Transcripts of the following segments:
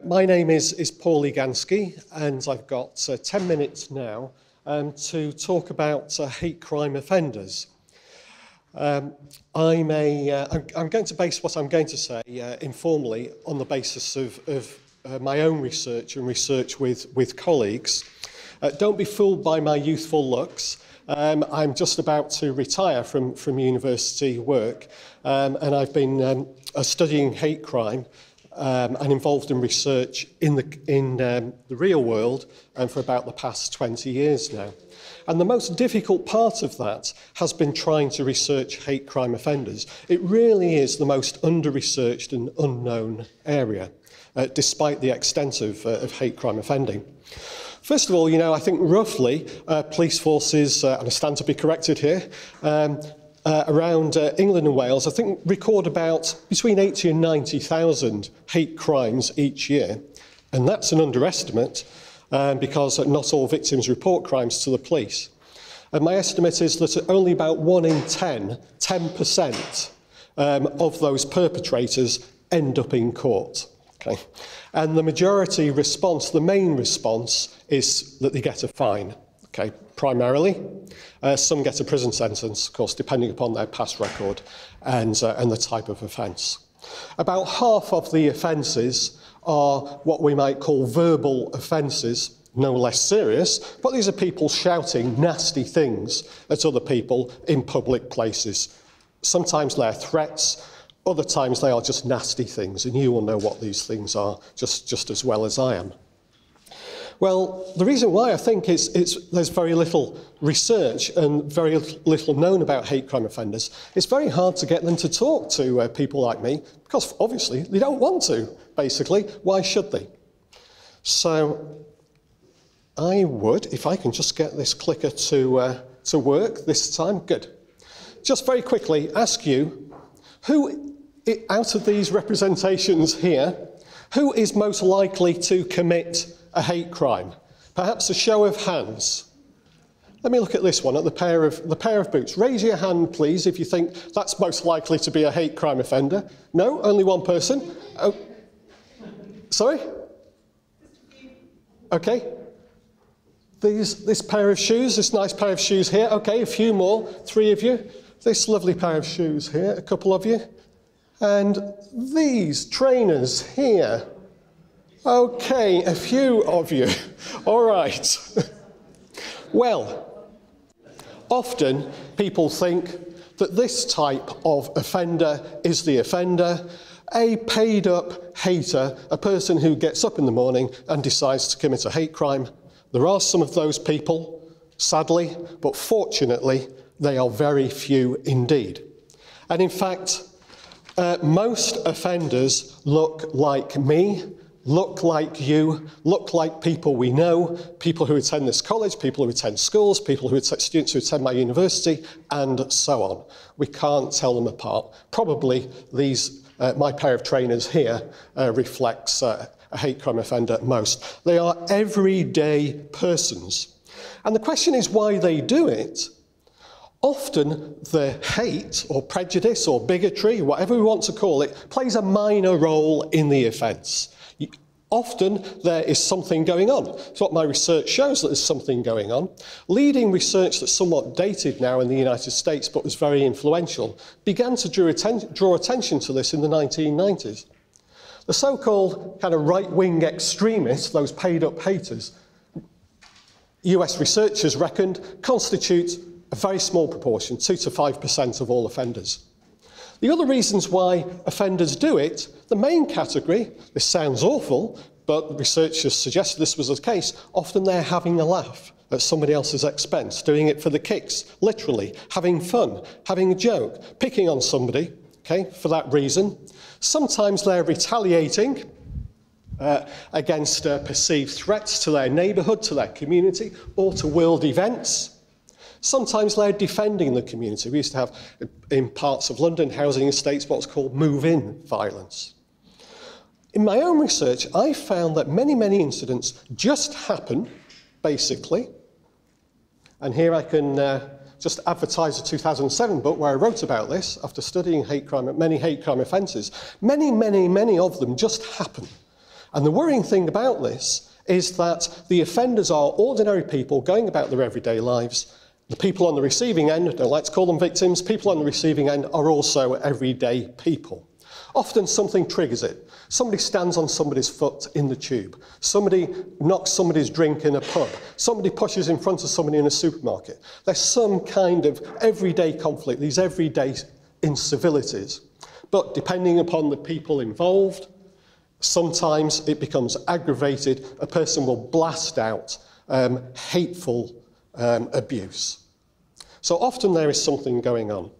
My name is Paul Iganski, and I've got 10 minutes now to talk about hate crime offenders. I'm going to base what I'm going to say informally on the basis of my own research and research with colleagues. Don't be fooled by my youthful looks. I'm just about to retire from university work, and I've been studying hate crime and involved in research in the real world for about the past 20 years now. And the most difficult part of that has been trying to research hate crime offenders. It really is the most under-researched and unknown area, despite the extent of hate crime offending. First of all, I think roughly police forces, and I stand to be corrected here, around England and Wales, I think record about between 80 and 90,000 hate crimes each year. And that's an underestimate because not all victims report crimes to the police. And my estimate is that only about 1 in 10% of those perpetrators end up in court. Okay. And the majority response, the main response, is that they get a fine. Okay, primarily. Some get a prison sentence, of course, depending upon their past record and the type of offence. About half of the offences are what we might call verbal offences, no less serious, but these are people shouting nasty things at other people in public places. Sometimes they're threats, other times they are just nasty things, and you will know what these things are just as well as I am. Well, the reason why I think there's very little research and very little known about hate crime offenders, it's very hard to get them to talk to people like me, because obviously they don't want to, basically. Why should they? So I would, if I can just get this clicker to work this time, good. Just very quickly ask you, who out of these representations here, who is most likely to commit a hate crime? Perhaps a show of hands. Let me look at this one, at the pair of boots. Raise your hand, please, if you think that's most likely to be a hate crime offender. No, only one person. Oh, sorry? Okay. This pair of shoes, this nice pair of shoes here. Okay, a few more, 3 of you. This lovely pair of shoes here, a couple of you. And these trainers here. Okay, a few of you. All right. Well, often people think that this type of offender is the offender, a paid-up hater, a person who gets up in the morning and decides to commit a hate crime. There are some of those people, sadly, but fortunately, they are very few indeed. And in fact, most offenders look like me, look like you, look like people we know, people who attend this college, people who attend schools, students who attend my university, and so on. We can't tell them apart. Probably my pair of trainers here reflects a hate crime offender most. They are everyday persons. And the question is why they do it. Often the hate or prejudice or bigotry, whatever we want to call it, plays a minor role in the offence. Often there is something going on. So what my research shows, that there's something going on. Leading research that's somewhat dated now in the United States but was very influential began to draw attention to this in the 1990s. The so-called kind of right-wing extremists, those paid-up haters, US researchers reckoned constitute a very small proportion, 2 to 5% of all offenders. The other reasons why offenders do it, the main category, this sounds awful, but researchers suggested this was the case, often they're having a laugh at somebody else's expense, doing it for the kicks, literally, having fun, having a joke, picking on somebody, okay, for that reason. Sometimes they're retaliating against perceived threats to their neighbourhood, to their community, or to world events. Sometimes they're defending the community. We used to have, in parts of London, housing estates, what's called move-in violence. In my own research, I found that many, many incidents just happen, basically. And here I can just advertise a 2007 book where I wrote about this after studying hate crime, many hate crime offences. Many, many, many of them just happen. And the worrying thing about this is that the offenders are ordinary people going about their everyday lives. The people on the receiving end, I don't like to call them victims, people on the receiving end are also everyday people. Often something triggers it. Somebody stands on somebody's foot in the tube. Somebody knocks somebody's drink in a pub. Somebody pushes in front of somebody in a supermarket. There's some kind of everyday conflict, these everyday incivilities. But depending upon the people involved, sometimes it becomes aggravated. A person will blast out hateful abuse. So often there is something going on.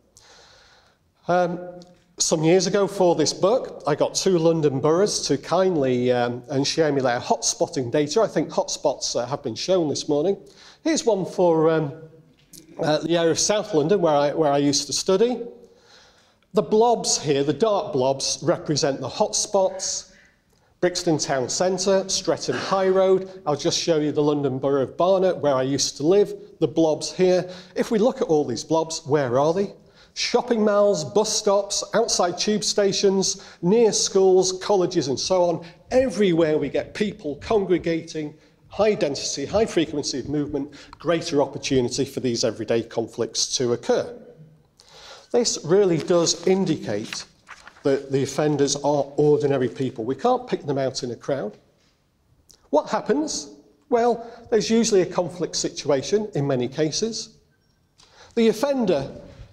Some years ago for this book, I got 2 London boroughs to kindly and share me their hotspotting data. I think hotspots have been shown this morning. Here's one for the area of South London where I used to study. The blobs here, the dark blobs, represent the hotspots. Brixton Town Centre, Streatham High Road. I'll just show you the London Borough of Barnet, where I used to live. The blobs here. If we look at all these blobs, where are they? Shopping malls, bus stops, outside tube stations, near schools, colleges and so on. Everywhere we get people congregating, high density, high frequency of movement, greater opportunity for these everyday conflicts to occur. This really does indicate that the offenders are ordinary people. We can't pick them out in a crowd. What happens? Well, there's usually a conflict situation in many cases. The offender,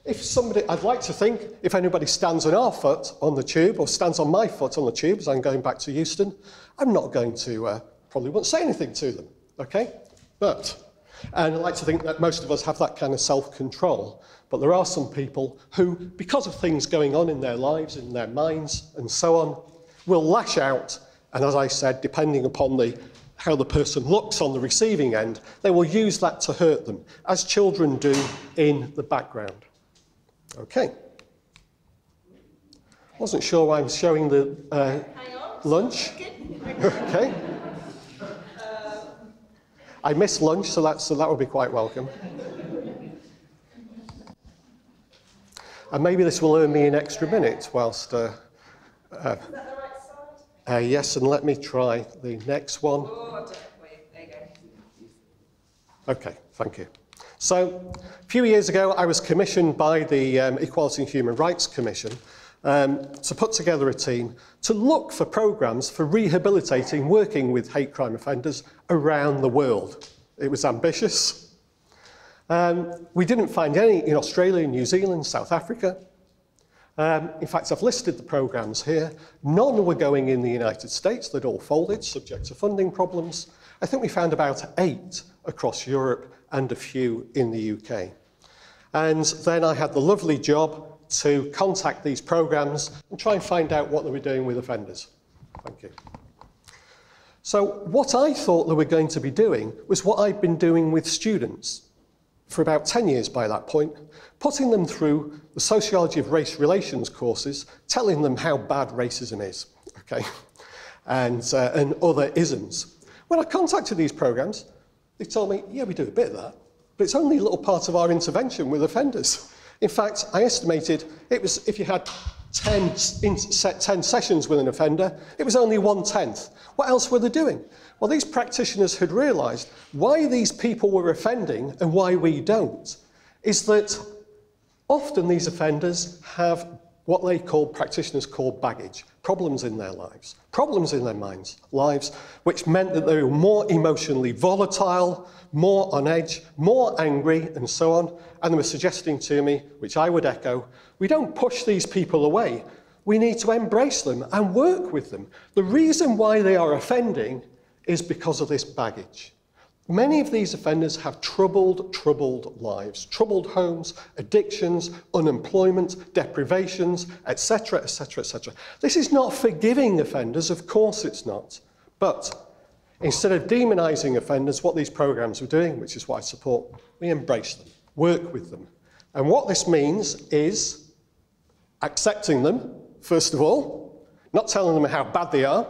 I'd like to think, if anybody stands on our foot on the tube or stands on my foot on the tube as I'm going back to Euston, I'm not going to, probably won't say anything to them, okay? And I'd like to think that most of us have that kind of self-control. But there are some people who, because of things going on in their lives, in their minds, and so on, will lash out. And as I said, depending upon how the person looks on the receiving end, they will use that to hurt them, as children do in the background. Okay. Wasn't sure why I was showing the lunch. Okay. I missed lunch, so that would be quite welcome. And maybe this will earn me an extra minute whilst... Is that the right side? Yes, and let me try the next one. Oh, there you go. Okay, thank you. So, a few years ago, I was commissioned by the Equality and Human Rights Commission to put together a team to look for programmes for rehabilitating working with hate crime offenders around the world. It was ambitious. We didn't find any in Australia, New Zealand, South Africa. In fact, I've listed the programmes here. None were going in the United States. They'd all folded, subject to funding problems. I think we found about 8 across Europe and a few in the UK. And then I had the lovely job to contact these programmes and try and find out what they were doing with offenders. Thank you. So what I thought they were going to be doing was what I'd been doing with students for about 10 years by that point, putting them through the sociology of race relations courses, telling them how bad racism is, okay, and other isms. When I contacted these programmes, they told me, yeah, we do a bit of that, but it's only a little part of our intervention with offenders. In fact, I estimated it was, if you had 10 sessions with an offender, it was only 1/10. What else were they doing? Well, these practitioners had realised why these people were offending and why we don't, is that often these offenders have what they call, practitioners call baggage, problems in their lives, problems in their minds, lives, which meant that they were more emotionally volatile, more on edge, more angry, and so on. And they were suggesting to me, which I would echo, we don't push these people away. We need to embrace them and work with them. The reason why they are offending is because of this baggage. Many of these offenders have troubled lives, troubled homes, addictions, unemployment, deprivations, etc., etc., etc. This is not forgiving offenders, of course it's not. But instead of demonising offenders, what these programmes are doing, which is what I support, we embrace them, work with them. And what this means is accepting them, first of all, not telling them how bad they are,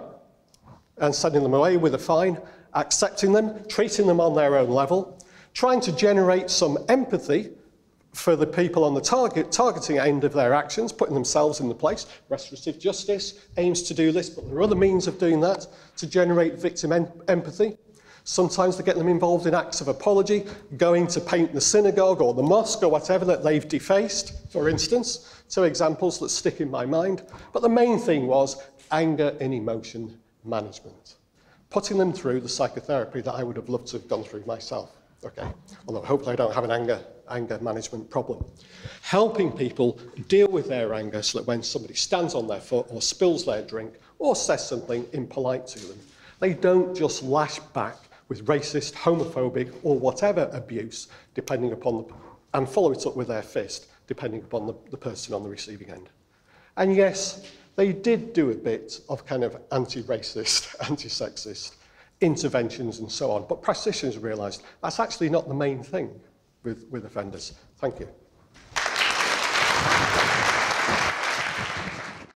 and sending them away with a fine, accepting them, treating them on their own level, trying to generate some empathy for the people on the targeting end of their actions, putting themselves in the place. Restorative justice aims to do this, but there are other means of doing that to generate victim empathy. Sometimes they get them involved in acts of apology, going to paint the synagogue or the mosque or whatever that they've defaced, for instance. 2 examples that stick in my mind. But the main thing was anger and emotion management. Putting them through the psychotherapy that I would have loved to have gone through myself. Okay, although hopefully I don't have an anger management problem. Helping people deal with their anger so that when somebody stands on their foot or spills their drink or says something impolite to them, they don't just lash back with racist, homophobic or whatever abuse, depending upon and follow it up with their fist, depending upon the person on the receiving end. And yes, they did do a bit of kind of anti-racist, anti-sexist interventions and so on, but practitioners realised that's actually not the main thing with offenders. Thank you.